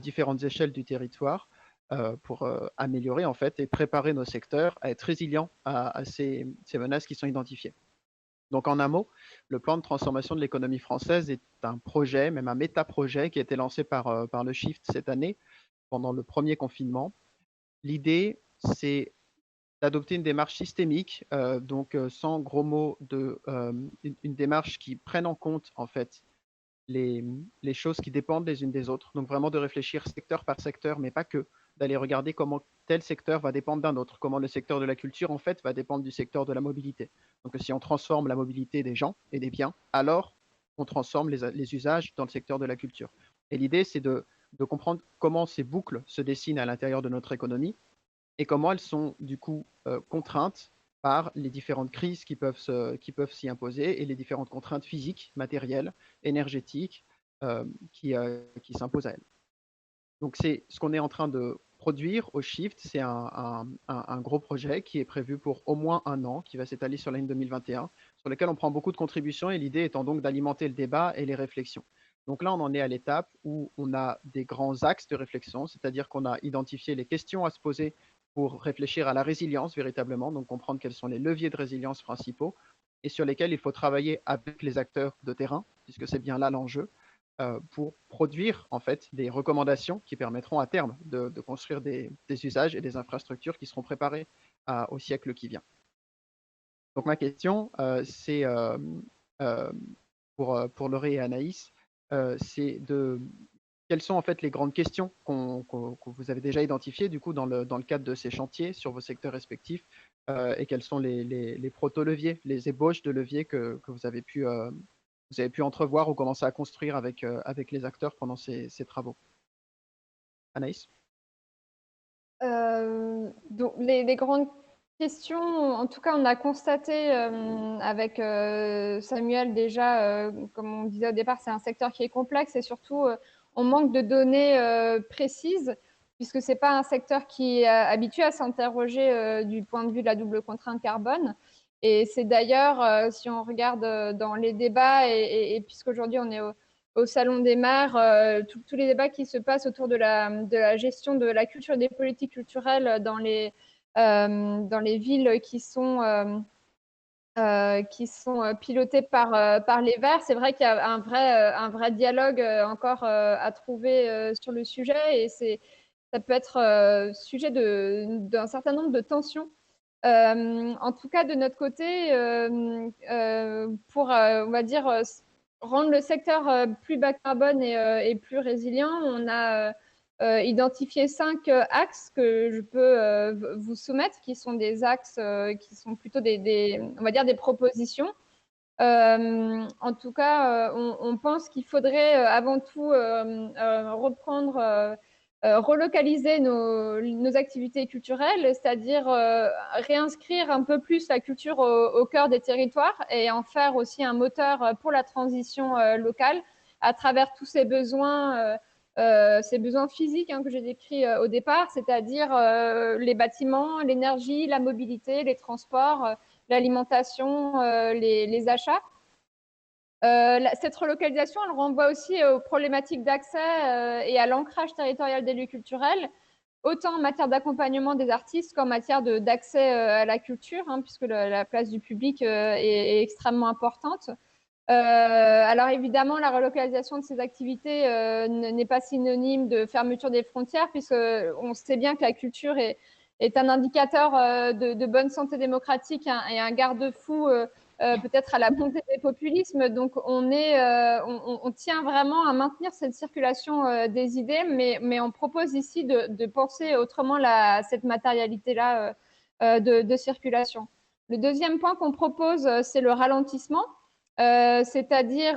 différentes échelles du territoire pour améliorer en fait et préparer nos secteurs à être résilients à ces menaces qui sont identifiées. Donc en un mot, le plan de transformation de l'économie française est un projet, même un méta-projet qui a été lancé par le Shift cette année pendant le premier confinement. L'idée, c'est d'adopter une démarche systémique, sans gros mots, une démarche qui prenne en compte en fait les, les choses qui dépendent les unes des autres. Donc vraiment de réfléchir secteur par secteur, mais pas que, d'aller regarder comment tel secteur va dépendre d'un autre, comment le secteur de la culture en fait va dépendre du secteur de la mobilité. Donc si on transforme la mobilité des gens et des biens, alors on transforme les usages dans le secteur de la culture. Et l'idée, c'est de comprendre comment ces boucles se dessinent à l'intérieur de notre économie et comment elles sont du coup contraintes par les différentes crises qui peuvent s'y imposer et les différentes contraintes physiques, matérielles, énergétiques qui s'imposent à elles. Donc c'est ce qu'on est en train de produire au Shift, c'est un gros projet qui est prévu pour au moins 1 an, qui va s'étaler sur l'année 2021, sur lequel on prend beaucoup de contributions et l'idée étant donc d'alimenter le débat et les réflexions. Donc là, on en est à l'étape où on a des grands axes de réflexion, c'est-à-dire qu'on a identifié les questions à se poser pour réfléchir à la résilience véritablement, donc comprendre quels sont les leviers de résilience principaux et sur lesquels il faut travailler avec les acteurs de terrain, puisque c'est bien là l'enjeu, pour produire en fait des recommandations qui permettront à terme de construire des usages et des infrastructures qui seront préparées au siècle qui vient. Donc ma question, c'est pour Laurie et Anaïs, c'est de quelles sont en fait les grandes questions que vous avez déjà identifiées du coup dans le cadre de ces chantiers sur vos secteurs respectifs et quels sont les proto-leviers, les ébauches de leviers que vous avez pu entrevoir ou commencer à construire avec les acteurs pendant ces travaux. Anaïs? Donc les grandes questions, en tout cas, on a constaté avec Samuel déjà, comme on disait au départ, c'est un secteur qui est complexe et surtout, on manque de données précises puisque ce n'est pas un secteur qui est habitué à s'interroger du point de vue de la double contrainte carbone. Et c'est d'ailleurs, si on regarde dans les débats, et puisqu'aujourd'hui on est au Salon des maires, tous les débats qui se passent autour de la gestion de la culture et des politiques culturelles dans les villes qui sont pilotées par les Verts. C'est vrai qu'il y a un vrai dialogue encore à trouver sur le sujet et ça peut être sujet d'un certain nombre de tensions. En tout cas, de notre côté, pour, on va dire, rendre le secteur plus bas carbone et plus résilient, on a identifié 5 axes que je peux vous soumettre, qui sont des axes qui sont plutôt on va dire des propositions. En tout cas, on pense qu'il faudrait avant tout relocaliser nos activités culturelles, c'est-à-dire réinscrire un peu plus la culture au cœur des territoires et en faire aussi un moteur pour la transition locale à travers tous ces besoins physiques que j'ai décrits au départ, c'est-à-dire les bâtiments, l'énergie, la mobilité, les transports, l'alimentation, les achats. Cette relocalisation, elle renvoie aussi aux problématiques d'accès et à l'ancrage territorial des lieux culturels, autant en matière d'accompagnement des artistes qu'en matière d'accès à la culture, hein, puisque la place du public est extrêmement importante. Alors évidemment, la relocalisation de ces activités n'est pas synonyme de fermeture des frontières, puisqu'on sait bien que la culture est un indicateur de bonne santé démocratique et un garde-fou peut-être à la montée des populismes. Donc on tient vraiment à maintenir cette circulation des idées, mais on propose ici de penser autrement cette matérialité-là de circulation. Le deuxième point qu'on propose, c'est le ralentissement. C'est-à-dire,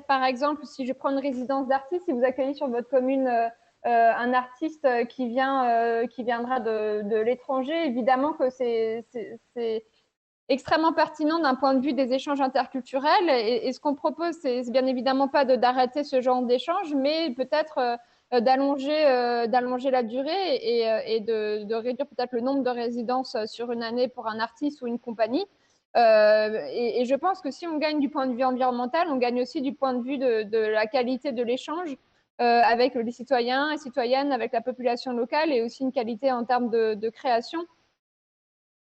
par exemple, si je prends une résidence d'artiste, si vous accueillez sur votre commune un artiste qui viendra de l'étranger, évidemment que c'est extrêmement pertinent d'un point de vue des échanges interculturels. Et ce qu'on propose, c'est bien évidemment pas d'arrêter ce genre d'échange, mais peut-être d'allonger la durée et de réduire peut-être le nombre de résidences sur une année pour un artiste ou une compagnie. Et je pense que si on gagne du point de vue environnemental, on gagne aussi du point de vue de la qualité de l'échange avec les citoyens et citoyennes, avec la population locale, et aussi une qualité en termes de création.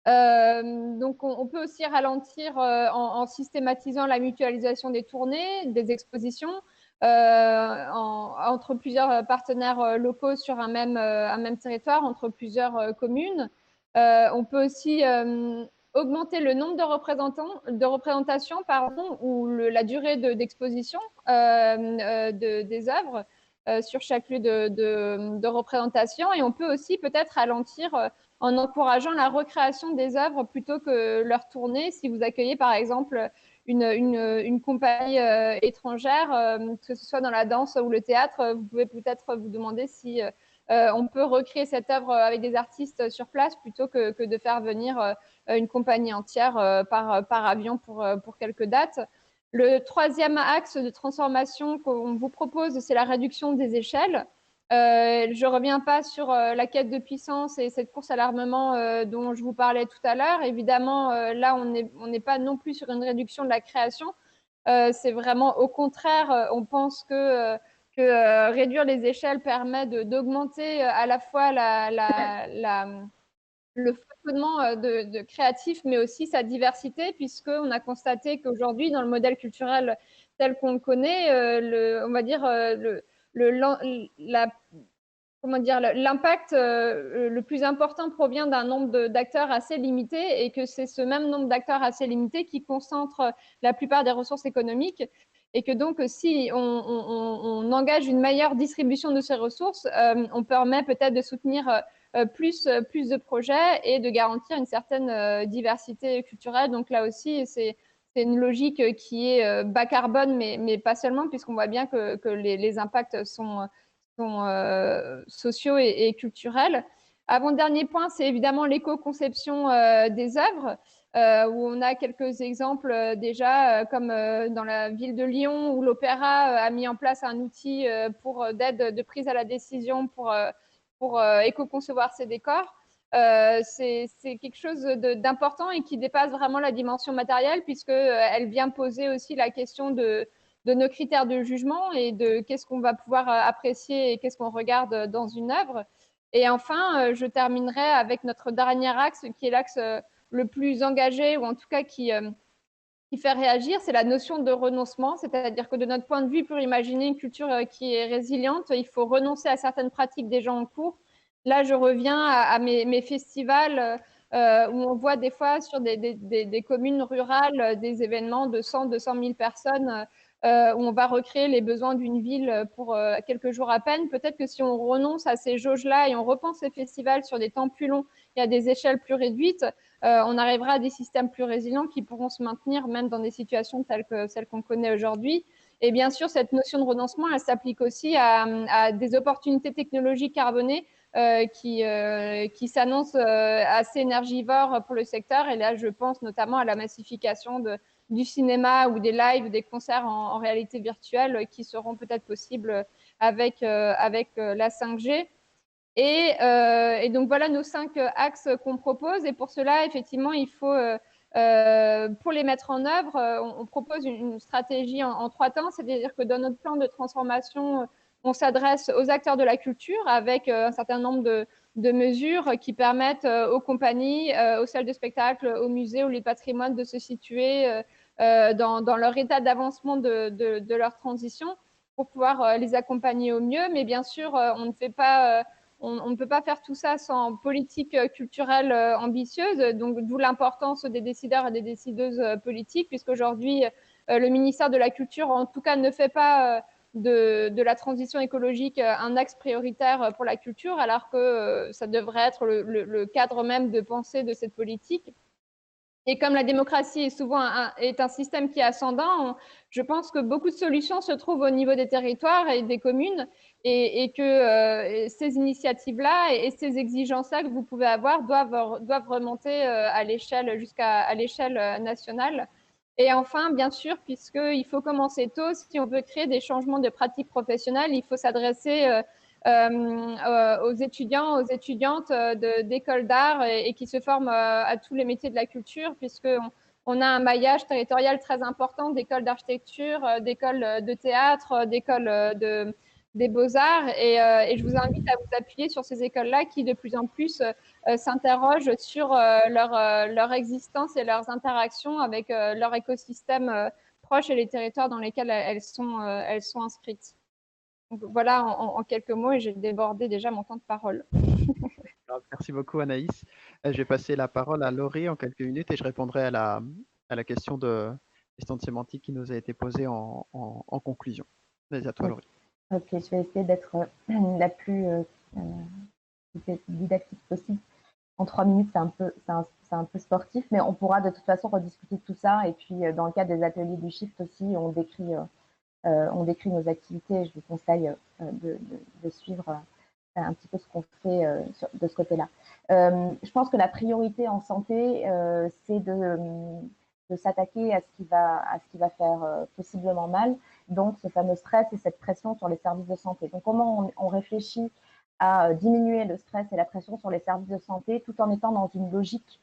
Donc, on peut aussi ralentir en systématisant la mutualisation des tournées, des expositions, entre plusieurs partenaires locaux sur un même territoire, entre plusieurs communes. On peut aussi augmenter le nombre de représentations ou la durée d'exposition des œuvres sur chaque lieu de représentation. Et on peut aussi peut-être ralentir en encourageant la recréation des œuvres plutôt que leur tournée. Si vous accueillez par exemple une compagnie étrangère, que ce soit dans la danse ou le théâtre, vous pouvez peut-être vous demander si on peut recréer cette œuvre avec des artistes sur place plutôt que de faire venir une compagnie entière par avion pour quelques dates. Le troisième axe de transformation qu'on vous propose, c'est la réduction des échelles. Je ne reviens pas sur la quête de puissance et cette course à l'armement dont je vous parlais tout à l'heure. Évidemment, là, on n'est pas non plus sur une réduction de la création. C'est vraiment au contraire, on pense que réduire les échelles permet d'augmenter à la fois le foisonnement de créatifs, mais aussi sa diversité, puisqu'on a constaté qu'aujourd'hui, dans le modèle culturel tel qu'on le connaît, on va dire l'impact le plus important provient d'un nombre d'acteurs assez limité, et que c'est ce même nombre d'acteurs assez limité qui concentre la plupart des ressources économiques, et que donc si on engage une meilleure distribution de ces ressources, on permet peut-être de soutenir plus de projets et de garantir une certaine diversité culturelle. Donc là aussi, c'est une logique qui est bas carbone, mais pas seulement, puisqu'on voit bien que les impacts sont sociaux et culturels. Avant-dernier point, c'est évidemment l'éco-conception des œuvres, où on a quelques exemples déjà, comme dans la ville de Lyon, où l'Opéra a mis en place un outil d'aide de prise à la décision pour éco-concevoir ses décors. C'est quelque chose d'important et qui dépasse vraiment la dimension matérielle, puisqu'elle vient poser aussi la question de nos critères de jugement et de qu'est-ce qu'on va pouvoir apprécier et qu'est-ce qu'on regarde dans une œuvre. Et enfin, je terminerai avec notre dernier axe, qui est l'axe le plus engagé, ou en tout cas qui fait réagir, c'est la notion de renoncement. C'est-à-dire que de notre point de vue, pour imaginer une culture qui est résiliente, il faut renoncer à certaines pratiques déjà en cours. Là, je reviens à mes festivals où on voit des fois sur des communes rurales des événements de 100, 200 000 personnes où on va recréer les besoins d'une ville pour quelques jours à peine. Peut-être que si on renonce à ces jauges-là et on repense les festivals sur des temps plus longs et à des échelles plus réduites, on arrivera à des systèmes plus résilients qui pourront se maintenir même dans des situations telles que celles qu'on connaît aujourd'hui. Et bien sûr, cette notion de renoncement, elle s'applique aussi à des opportunités technologiques carbonées qui s'annoncent assez énergivores pour le secteur. Et là, je pense notamment à la massification du cinéma ou des lives ou des concerts en réalité virtuelle qui seront peut-être possibles avec la 5G. Et donc voilà nos 5 axes qu'on propose. Et pour cela, effectivement, il faut Pour les mettre en œuvre, on propose une stratégie en 3 temps, c'est-à-dire que dans notre plan de transformation, on s'adresse aux acteurs de la culture avec un certain nombre de mesures qui permettent aux compagnies, aux salles de spectacle, aux musées, aux lieux de patrimoine de se situer dans leur état d'avancement de leur transition pour pouvoir les accompagner au mieux. Mais bien sûr, on ne peut pas faire tout ça sans politique culturelle ambitieuse, donc d'où l'importance des décideurs et des décideuses politiques, puisqu'aujourd'hui, le ministère de la Culture, en tout cas, ne fait pas de la transition écologique un axe prioritaire pour la culture, alors que ça devrait être le cadre même de pensée de cette politique. Et comme la démocratie est souvent un système qui est ascendant, je pense que beaucoup de solutions se trouvent au niveau des territoires et des communes et que ces initiatives-là et ces exigences-là que vous pouvez avoir doivent remonter à l'échelle jusqu'à l'échelle nationale. Et enfin, bien sûr, puisqu'il faut commencer tôt, si on veut créer des changements de pratiques professionnelles, il faut s'adresser aux étudiants, aux étudiantes d'écoles d'art et qui se forment à tous les métiers de la culture, puisqu'on a un maillage territorial très important d'écoles d'architecture, d'écoles de théâtre, d'écoles des beaux-arts. Et je vous invite à vous appuyer sur ces écoles-là qui, de plus en plus, s'interrogent sur leur existence et leurs interactions avec leur écosystème proche et les territoires dans lesquels elles sont inscrites. Donc, voilà en quelques mots, et j'ai débordé déjà mon temps de parole. Merci beaucoup Anaïs. Je vais passer la parole à Laurie en quelques minutes et je répondrai à la question de sémantique qui nous a été posée en conclusion. Vas-y à toi Laurie. Ok, je vais essayer d'être la plus didactique possible. En 3 minutes, c'est un peu sportif, mais on pourra de toute façon rediscuter de tout ça. Et puis, dans le cadre des ateliers du Shift aussi, on décrit nos activités. Je vous conseille de suivre un petit peu ce qu'on fait de ce côté-là. Je pense que la priorité en santé, c'est de s'attaquer à ce qui va faire possiblement mal, donc ce fameux stress et cette pression sur les services de santé. Donc comment on réfléchit à diminuer le stress et la pression sur les services de santé tout en étant dans une logique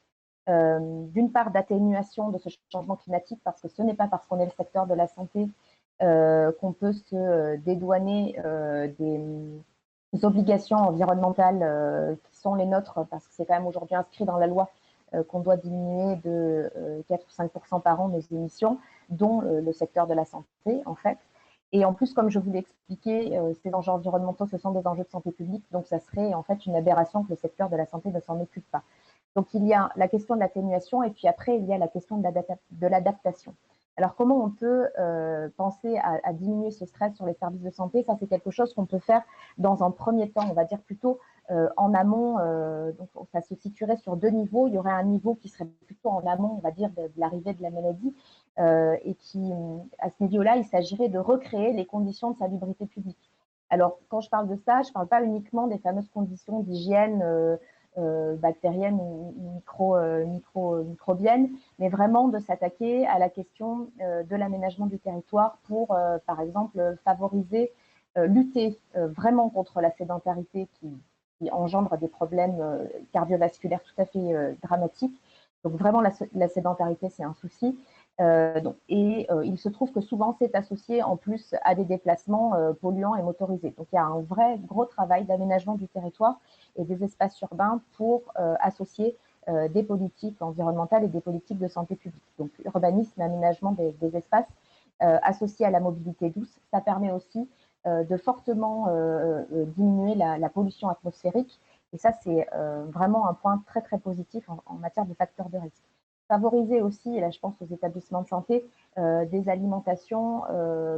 d'une part d'atténuation de ce changement climatique, parce que ce n'est pas parce qu'on est le secteur de la santé qu'on peut se dédouaner des obligations environnementales qui sont les nôtres, parce que c'est quand même aujourd'hui inscrit dans la loi qu'on doit diminuer de 4 ou 5% par an nos émissions, dont le secteur de la santé, en fait. Et en plus, comme je vous l'ai expliqué, ces enjeux environnementaux, ce sont des enjeux de santé publique, donc ça serait en fait une aberration que le secteur de la santé ne s'en occupe pas. Donc il y a la question de l'atténuation et puis après, il y a la question de l'adaptation. Alors comment on peut penser à diminuer ce stress sur les services de santé? Ça, c'est quelque chose qu'on peut faire dans un premier temps, on va dire plutôt en amont. Donc ça se situerait sur 2 niveaux. Il y aurait un niveau qui serait plutôt en amont, on va dire, de l'arrivée de la maladie. Et qui, à ce niveau-là, il s'agirait de recréer les conditions de salubrité publique. Alors, quand je parle de ça, je ne parle pas uniquement des fameuses conditions d'hygiène bactérienne ou microbienne, mais vraiment de s'attaquer à la question de l'aménagement du territoire pour, par exemple, favoriser, lutter vraiment contre la sédentarité qui engendre des problèmes cardiovasculaires tout à fait dramatiques. Donc vraiment, la sédentarité, c'est un souci. Il se trouve que souvent, c'est associé en plus à des déplacements polluants et motorisés. Donc il y a un vrai gros travail d'aménagement du territoire et des espaces urbains pour associer des politiques environnementales et des politiques de santé publique. Donc urbanisme, aménagement des espaces associés à la mobilité douce, ça permet aussi de fortement diminuer la pollution atmosphérique. Et ça, c'est vraiment un point très, très positif en matière de facteurs de risque. Favoriser aussi, et là je pense aux établissements de santé, des alimentations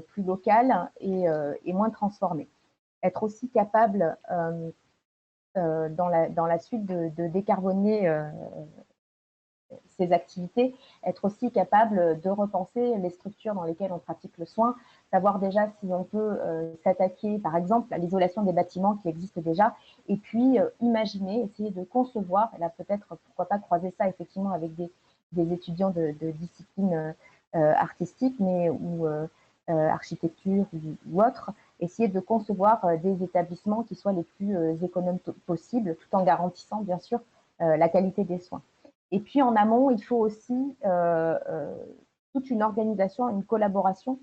plus locales et moins transformées. Être aussi capable dans la suite de décarboner ces activités, être aussi capable de repenser les structures dans lesquelles on pratique le soin, savoir déjà si on peut s'attaquer, par exemple, à l'isolation des bâtiments qui existent déjà, et puis imaginer, essayer de concevoir, et là peut-être, pourquoi pas croiser ça effectivement avec des étudiants de disciplines artistiques, ou architecture ou autre, essayer de concevoir des établissements qui soient les plus économes possibles, tout en garantissant bien sûr la qualité des soins. Et puis en amont, il faut aussi toute une organisation, une collaboration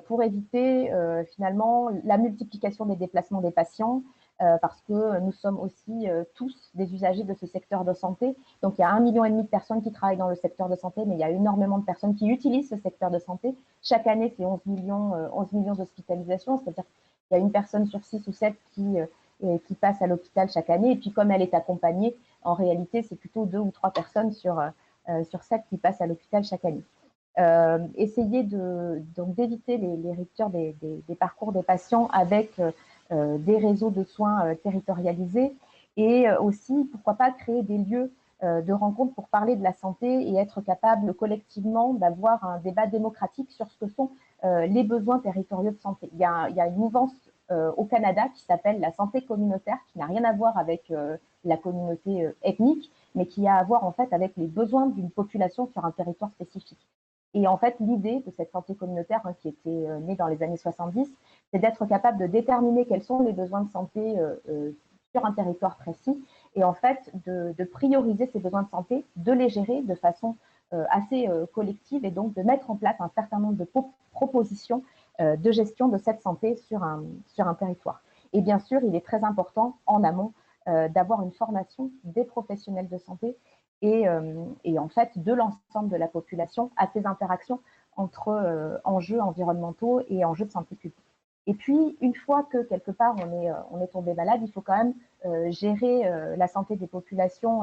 pour éviter finalement la multiplication des déplacements des patients, parce que nous sommes aussi tous des usagers de ce secteur de santé. Donc il y a 1,5 million de personnes qui travaillent dans le secteur de santé, mais il y a énormément de personnes qui utilisent ce secteur de santé. Chaque année, c'est 11 millions d'hospitalisations, c'est-à-dire qu'il y a une personne sur 6 ou 7 qui passe à l'hôpital chaque année. Et puis comme elle est accompagnée, en réalité, c'est plutôt 2 ou 3 personnes sur 7 qui passent à l'hôpital chaque année. Essayer d'éviter les ruptures des parcours des patients avec des réseaux de soins territorialisés, et aussi, pourquoi pas, créer des lieux de rencontre pour parler de la santé et être capable collectivement d'avoir un débat démocratique sur ce que sont les besoins territoriaux de santé. Il y a une mouvance au Canada qui s'appelle la santé communautaire, qui n'a rien à voir avec la communauté ethnique, mais qui a à voir en fait avec les besoins d'une population sur un territoire spécifique. Et en fait, l'idée de cette santé communautaire, qui était née dans les années 70, c'est d'être capable de déterminer quels sont les besoins de santé sur un territoire précis, et en fait de prioriser ces besoins de santé, de les gérer de façon assez collective, et donc de mettre en place un certain nombre de propositions de gestion de cette santé sur un territoire. Et bien sûr, il est très important en amont d'avoir une formation des professionnels de santé et en fait de l'ensemble de la population à ces interactions entre enjeux environnementaux et enjeux de santé publique. Et puis, une fois que quelque part on est tombé malade, il faut quand même gérer la santé des populations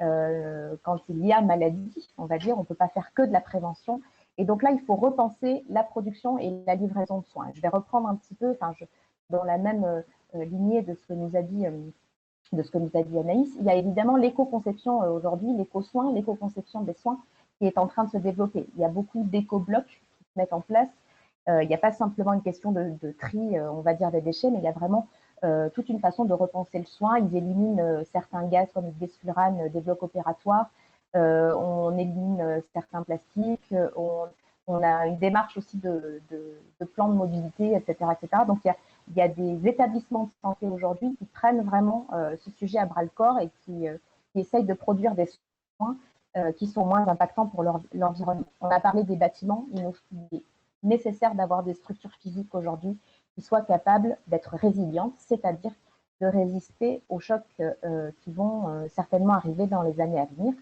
quand il y a maladie, on va dire. On ne peut pas faire que de la prévention. Et donc là, il faut repenser la production et la livraison de soins. Je vais reprendre un petit peu, dans la même lignée de ce que nous a dit Anaïs. Il y a évidemment l'éco-conception aujourd'hui, l'éco-soin, l'éco-conception des soins qui est en train de se développer. Il y a beaucoup d'éco-blocs qui se mettent en place. Il n'y a pas simplement une question de tri, on va dire, des déchets, mais il y a vraiment toute une façon de repenser le soin. Ils éliminent certains gaz comme le desflurane des blocs opératoires. On élimine certains plastiques. On a une démarche aussi de plan de mobilité, etc., etc. Donc, il y a des établissements de santé aujourd'hui qui prennent vraiment ce sujet à bras-le-corps et qui essayent de produire des soins qui sont moins impactants pour l'environnement. On a parlé des bâtiments. Il est nécessaire d'avoir des structures physiques aujourd'hui qui soient capables d'être résilientes, c'est-à-dire de résister aux chocs qui vont certainement arriver dans les années à venir.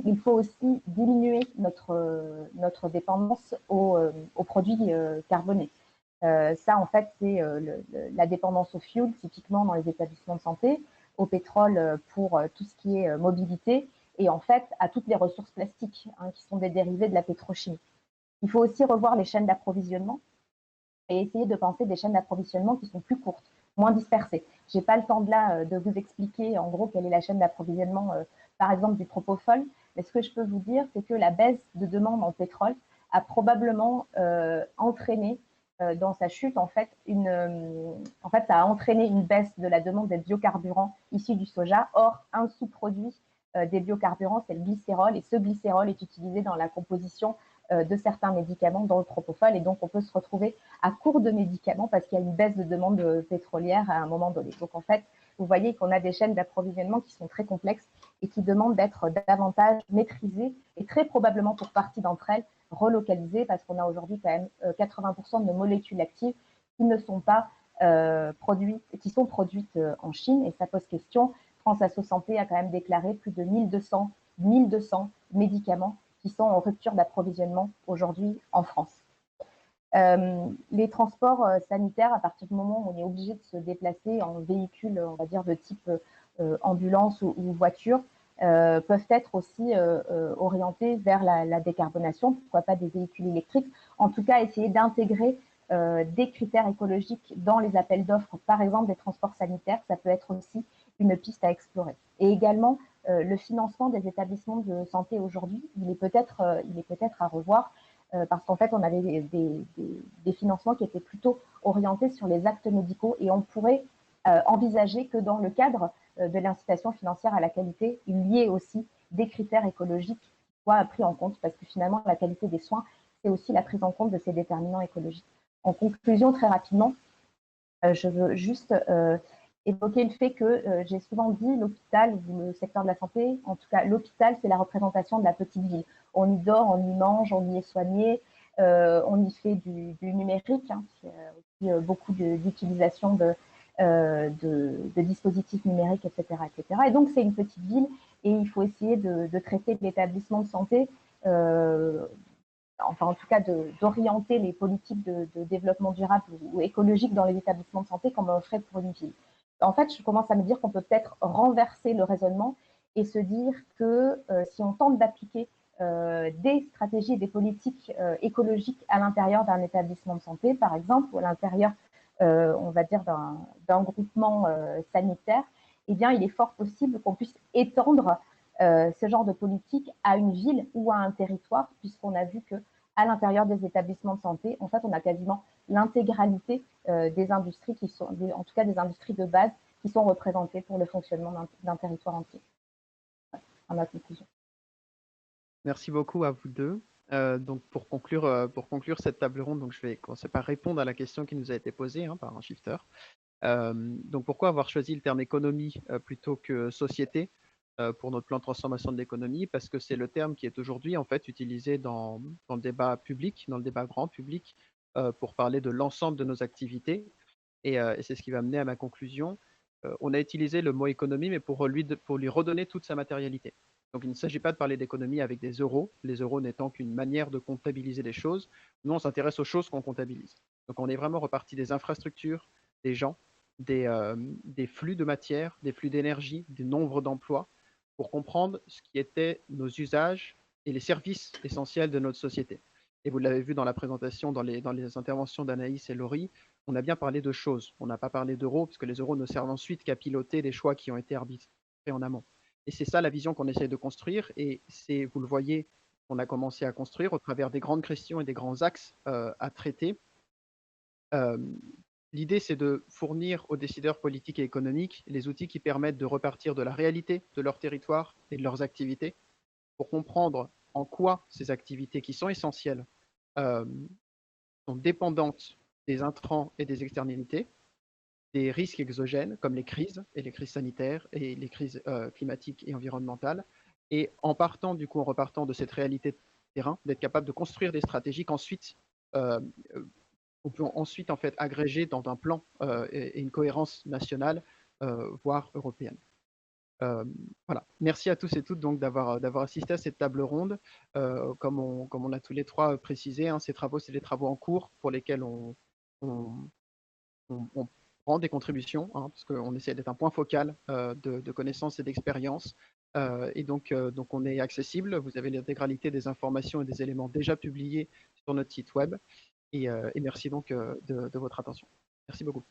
Il faut aussi diminuer notre dépendance aux produits carbonés. Ça, en fait, c'est la dépendance au fioul, typiquement dans les établissements de santé, au pétrole pour tout ce qui est mobilité, et en fait, à toutes les ressources plastiques qui sont des dérivés de la pétrochimie. Il faut aussi revoir les chaînes d'approvisionnement et essayer de penser des chaînes d'approvisionnement qui sont plus courtes, moins dispersées. Je n'ai pas le temps de vous expliquer en gros quelle est la chaîne d'approvisionnement, par exemple, du propofol, mais ce que je peux vous dire, c'est que la baisse de demande en pétrole a probablement entraîné dans sa chute, en fait, ça a entraîné une baisse de la demande des biocarburants issus du soja. Or, un sous-produit des biocarburants, c'est le glycérol, et ce glycérol est utilisé dans la composition de certains médicaments, dont le propofol, et donc on peut se retrouver à court de médicaments parce qu'il y a une baisse de demande pétrolière à un moment donné. Donc en fait, vous voyez qu'on a des chaînes d'approvisionnement qui sont très complexes et qui demandent d'être davantage maîtrisées, et très probablement pour partie d'entre elles relocalisées, parce qu'on a aujourd'hui quand même 80% de molécules actives qui ne sont pas qui sont produites en Chine, et ça pose question. France Asso Santé a quand même déclaré plus de 1200 médicaments qui sont en rupture d'approvisionnement aujourd'hui en France. Les transports sanitaires, à partir du moment où on est obligé de se déplacer en véhicule, on va dire, de type ambulance ou voiture, peuvent être aussi orientés vers la décarbonation, pourquoi pas des véhicules électriques. En tout cas, essayer d'intégrer des critères écologiques dans les appels d'offres, par exemple des transports sanitaires, ça peut être aussi une piste à explorer. Et également, le financement des établissements de santé aujourd'hui, il est peut-être à revoir, parce qu'en fait, on avait des financements qui étaient plutôt orientés sur les actes médicaux, et on pourrait envisager que dans le cadre de l'incitation financière à la qualité, il y ait aussi des critères écologiques qui soient pris en compte, parce que finalement, la qualité des soins, c'est aussi la prise en compte de ces déterminants écologiques. En conclusion, très rapidement, je veux juste évoquer le fait que j'ai souvent dit l'hôpital ou le secteur de la santé, en tout cas l'hôpital, c'est la représentation de la petite ville. On y dort, on y mange, on y est soigné, on y fait du numérique, hein, aussi, beaucoup d'utilisation de dispositifs numériques, etc., etc. Et donc c'est une petite ville et il faut essayer de traiter l'établissement de santé, enfin en tout cas d'orienter les politiques de développement durable ou écologique dans les établissements de santé comme on le ferait pour une ville. En fait, je commence à me dire qu'on peut peut-être renverser le raisonnement et se dire que si on tente d'appliquer des stratégies et des politiques écologiques à l'intérieur d'un établissement de santé, par exemple, ou à l'intérieur, on va dire, d'un groupement sanitaire, eh bien, il est fort possible qu'on puisse étendre ce genre de politique à une ville ou à un territoire, puisqu'on a vu que à l'intérieur des établissements de santé, en fait, on a quasiment l'intégralité des industries qui sont, en tout cas des industries de base, qui sont représentées pour le fonctionnement d'un territoire entier. À ma conclusion. Merci beaucoup à vous deux. Donc pour conclure cette table ronde, donc je vais commencer par répondre à la question qui nous a été posée par un shifter. Donc pourquoi avoir choisi le terme économie plutôt que société pour notre plan de transformation de l'économie? Parce que c'est le terme qui est aujourd'hui en fait utilisé dans le débat public, dans le débat grand public, pour parler de l'ensemble de nos activités. Et c'est ce qui va mener à ma conclusion. On a utilisé le mot économie, mais pour lui redonner toute sa matérialité. Donc il ne s'agit pas de parler d'économie avec des euros, les euros n'étant qu'une manière de comptabiliser les choses. Nous, on s'intéresse aux choses qu'on comptabilise. Donc on est vraiment reparti des infrastructures, des gens, des flux de matière, des flux d'énergie, du nombre d'emplois, pour comprendre ce qui étaient nos usages et les services essentiels de notre société. Et vous l'avez vu dans la présentation, dans les interventions d'Anaïs et Laurie, on a bien parlé de choses. On n'a pas parlé d'euros, parce que les euros ne servent ensuite qu'à piloter des choix qui ont été arbitrés en amont. Et c'est ça la vision qu'on essaie de construire. Et c'est, vous le voyez, on a commencé à construire au travers des grandes questions et des grands axes à traiter. L'idée, c'est de fournir aux décideurs politiques et économiques les outils qui permettent de repartir de la réalité de leur territoire et de leurs activités pour comprendre en quoi ces activités qui sont essentielles sont dépendantes des intrants et des externalités, des risques exogènes comme les crises et les crises sanitaires et les crises climatiques et environnementales. Et en repartant de cette réalité de terrain, d'être capable de construire des stratégies qu'ensuite on peut ensuite en fait agréger dans un plan et une cohérence nationale, voire européenne. Voilà. Merci à tous et toutes donc d'avoir assisté à cette table ronde. Comme on l'a tous les trois précisé, ces travaux, c'est des travaux en cours pour lesquels on prend des contributions, parce qu'on essaie d'être un point focal de connaissances et d'expériences. Et donc on est accessible. Vous avez l'intégralité des informations et des éléments déjà publiés sur notre site web. Et merci donc de votre attention. Merci beaucoup.